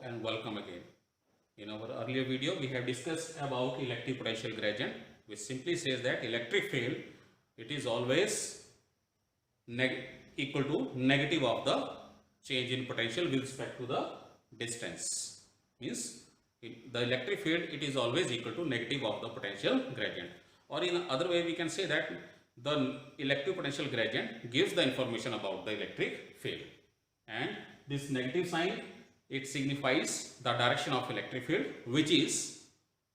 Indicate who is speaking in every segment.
Speaker 1: and welcome again. In our earlier video, we have discussed about electric potential gradient, which simply says that electric field, it is always equal to negative of the change in potential with respect to the distance. Means the electric field, it is always equal to negative of the potential gradient. Or in other way, we can say that the electric potential gradient gives the information about the electric field. And this negative sign, it signifies the direction of electric field, which is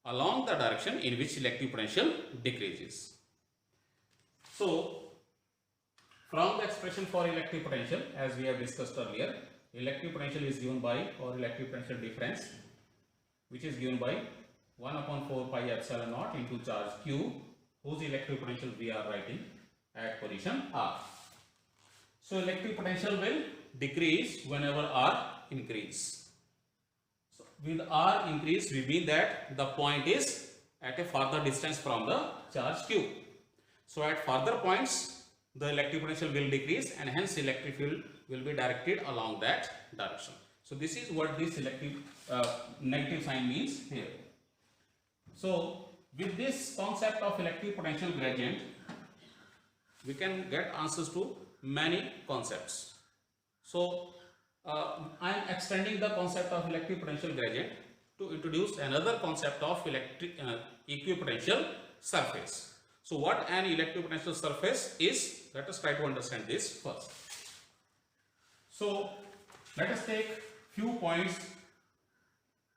Speaker 1: along the direction in which electric potential decreases. So, from the expression for electric potential, as we have discussed earlier, electric potential is given by, or electric potential difference, which is given by 1 upon 4 pi epsilon naught into charge q, whose electric potential we are writing at position r. So, electric potential will decrease whenever r increase. So, with r increase, we mean that the point is at a further distance from the charge q. So, at further points, the electric potential will decrease and hence electric field will be directed along that direction. So, this is what this negative sign means here. So, with this concept of electric potential gradient, we can get answers to many concepts. So, I am extending the concept of electric potential gradient to introduce another concept of equipotential surface. So, what an electropotential surface is, let us try to understand this first. So, let us take few points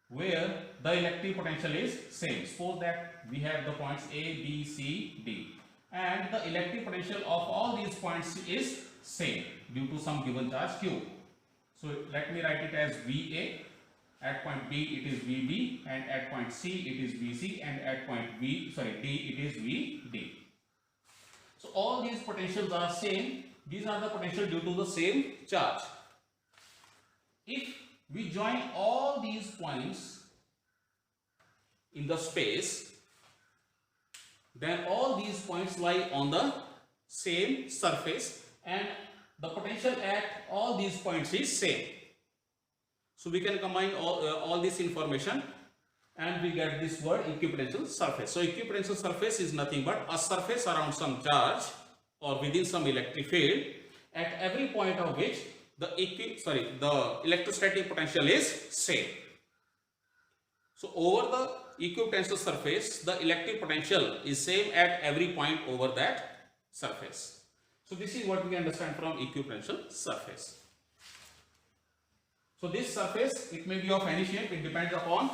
Speaker 1: where the electric potential is same. Suppose that we have the points A, B, C, D, and the electric potential of all these points is same due to some given charge Q. So, let me write it as VA. At point B it is VB, and at point C it is VC, and at point D it is VD. So, all these potentials are same. These are the potential due to the same charge. If we join all these points in the space, then all these points lie on the same surface and the potential at all these points is same. So, we can combine all this information and we get this word equipotential surface. So, equipotential surface is nothing but a surface around some charge or within some electric field at every point of which the electrostatic potential is same. So, over the equipotential surface, the electric potential is same at every point over that surface. So, this is what we understand from equipotential surface. So, this surface, it may be of any shape, it depends upon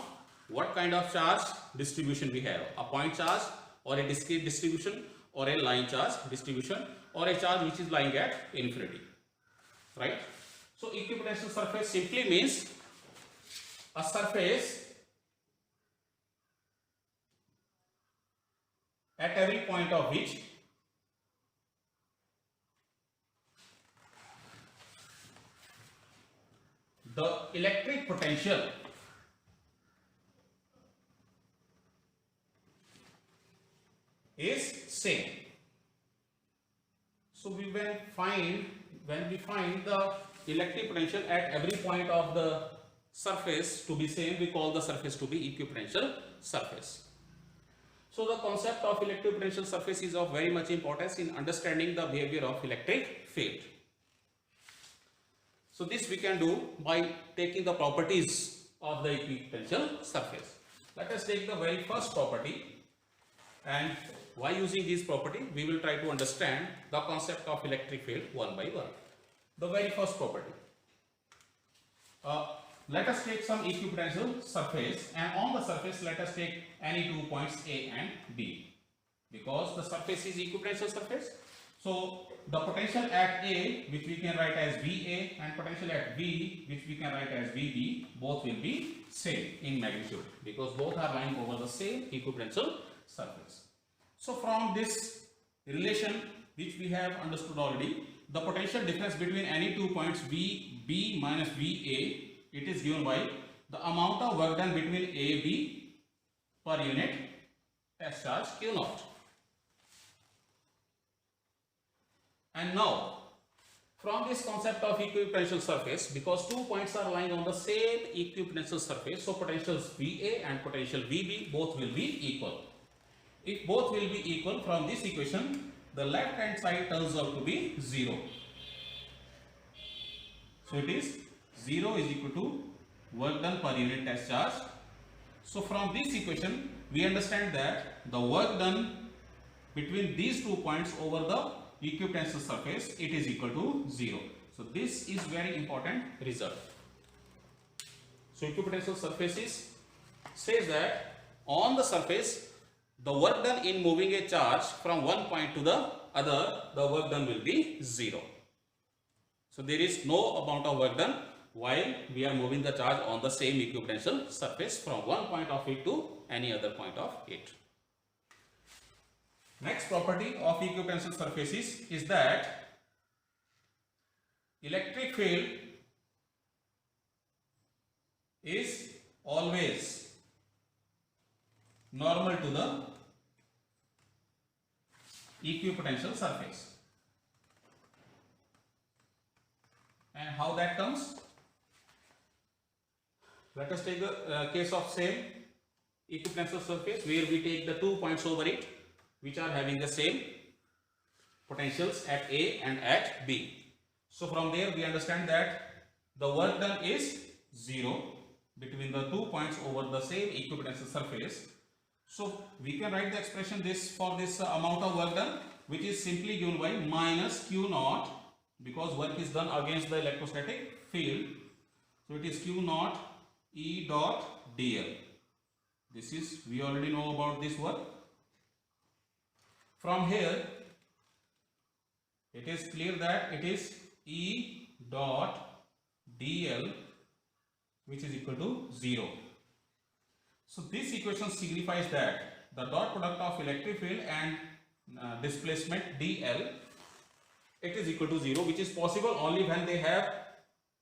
Speaker 1: what kind of charge distribution we have, a point charge or a discrete distribution or a line charge distribution or a charge which is lying at infinity, right. So, equipotential surface simply means a surface at every point of which the electric potential is same. So, when we find the electric potential at every point of the surface to be same, we call the surface to be equipotential surface. So, the concept of electropotential surface is of very much importance in understanding the behavior of electric field. So, this we can do by taking the properties of the equipotential surface. Let us take the very first property, and by using this property we will try to understand the concept of electric field one by one. The very first property. Let us take some equipotential surface, and on the surface let us take any 2 points A and B, because the surface is equipotential surface. So, the potential at A, which we can write as VA, and potential at B, which we can write as VB, both will be same in magnitude because both are lying over the same equipotential surface. So, from this relation which we have understood already, the potential difference between any 2 points VB minus VA, it is given by the amount of work done between AB per unit test charge Q naught. And now, From this concept of equipotential surface, because 2 points are lying on the same equipotential surface, so potentials VA and potential VB both will be equal. If both will be equal, from this equation, the left hand side turns out to be 0. So it is 0 is equal to work done per unit test charge. So from this equation, we understand that the work done between these 2 points over the equipotential surface, it is equal to 0. So this is very important result. So equipotential surfaces says that on the surface, the work done in moving a charge from one point to the other, the work done will be 0. So there is no amount of work done while we are moving the charge on the same equipotential surface from one point of it to any other point of it. Next property of equipotential surfaces is that electric field is always normal to the equipotential surface. And how that comes? Let us take the case of same equipotential surface where we take the 2 points over it which are having the same potentials at A and at B. So from there we understand that the work done is 0 between the 2 points over the same equipotential surface. So we can write the expression this for this amount of work done, which is simply given by minus Q naught, because work is done against the electrostatic field. So it is Q naught E dot dl. This is, we already know about this work. From here it is clear that it is E dot dl, which is equal to 0. So this equation signifies that the dot product of electric field and displacement dl, it is equal to 0, which is possible only when they have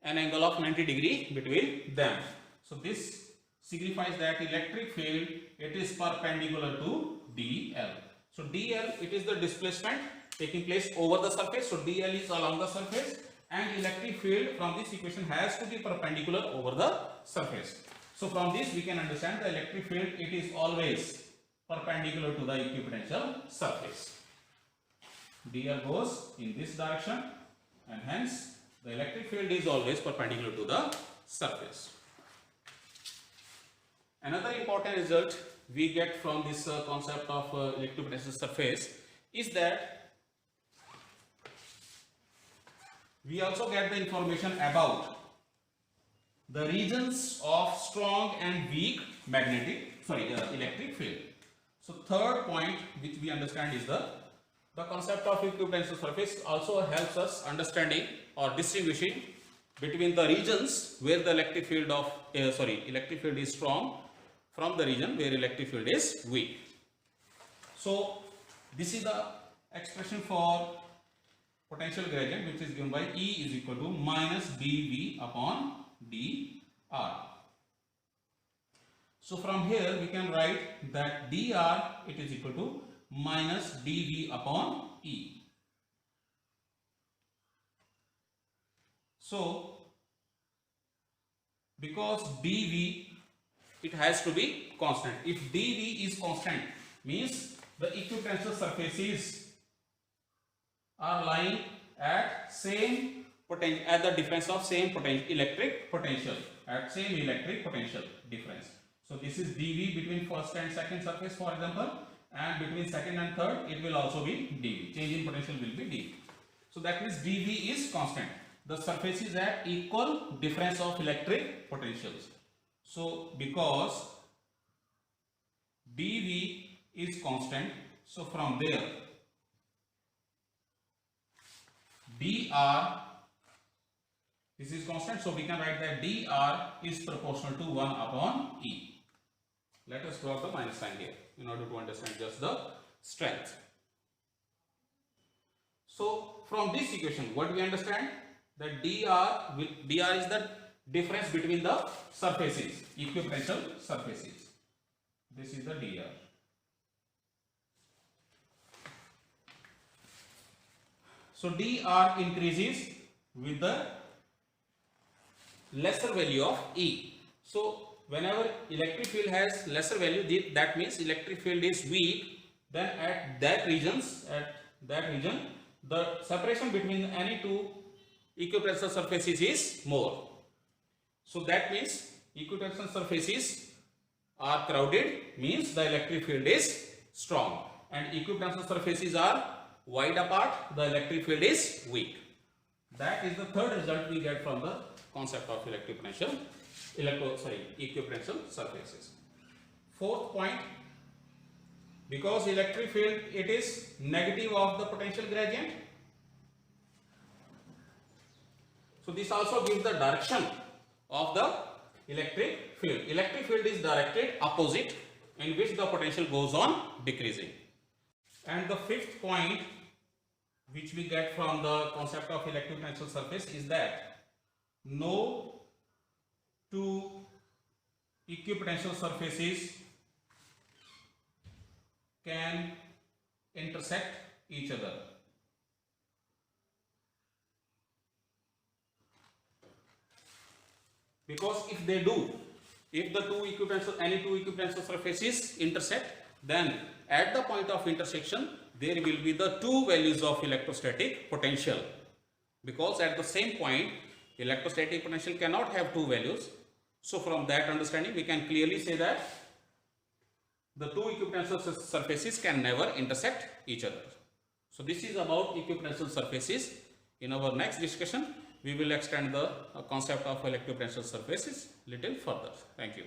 Speaker 1: an angle of 90 degree between them. So this signifies that electric field, it is perpendicular to dl. So dl, it is the displacement taking place over the surface. So dl is along the surface, and electric field from this equation has to be perpendicular over the surface. So from this we can understand the electric field, it is always perpendicular to the equipotential surface. dl goes in this direction, and hence the electric field is always perpendicular to the surface. Another important result we get from this concept of electropotential surface is that we also get the information about the regions of strong and weak electric field. So third point which we understand is the concept of equipotential surface also helps us understanding or distinguishing between the regions where the electric field is strong from the region where electric field is weak. So this is the expression for potential gradient, which is given by E is equal to minus dV upon dr. So from here we can write that dr, it is equal to minus dV upon E. So because dV, it has to be constant. If dV is constant, means the equipotential surfaces are lying at same potential, at the difference of same electric potential, at same electric potential difference. So this is dV between first and second surface, for example, and between second and third it will also be dV. Change in potential will be dV. So that means dV is constant. The surface is at equal difference of electric potentials. So because dV is constant, so from there dr, this is constant, so we can write that dr is proportional to 1 upon E. Let us draw the minus sign here in order to understand just the strength. So from this equation what we understand, that dr is the difference between the surfaces, equipotential surfaces. This is the dr. So dr increases with the lesser value of E. So whenever electric field has lesser value, that means electric field is weak, then at that region the separation between any two equipotential surfaces is more. So that means equipotential surfaces are crowded, means the electric field is strong, and equipotential surfaces are wide apart, the electric field is weak. That is the third result we get from the concept of equipotential surfaces. Fourth point, because electric field, it is negative of the potential gradient. So this also gives the direction of the electric field. Electric field is directed opposite, in which the potential goes on decreasing. And the fifth point which we get from the concept of electropotential surface is that no two equipotential surfaces can intersect each other. Because if they do, if any two equipotential surfaces intersect, then at the point of intersection there will be the two values of electrostatic potential, because at the same point electrostatic potential cannot have two values. So from that understanding we can clearly say that the two equipotential surfaces can never intersect each other. So this is about equipotential surfaces. In our next discussion we will extend the concept of electropotential surfaces little further. Thank you.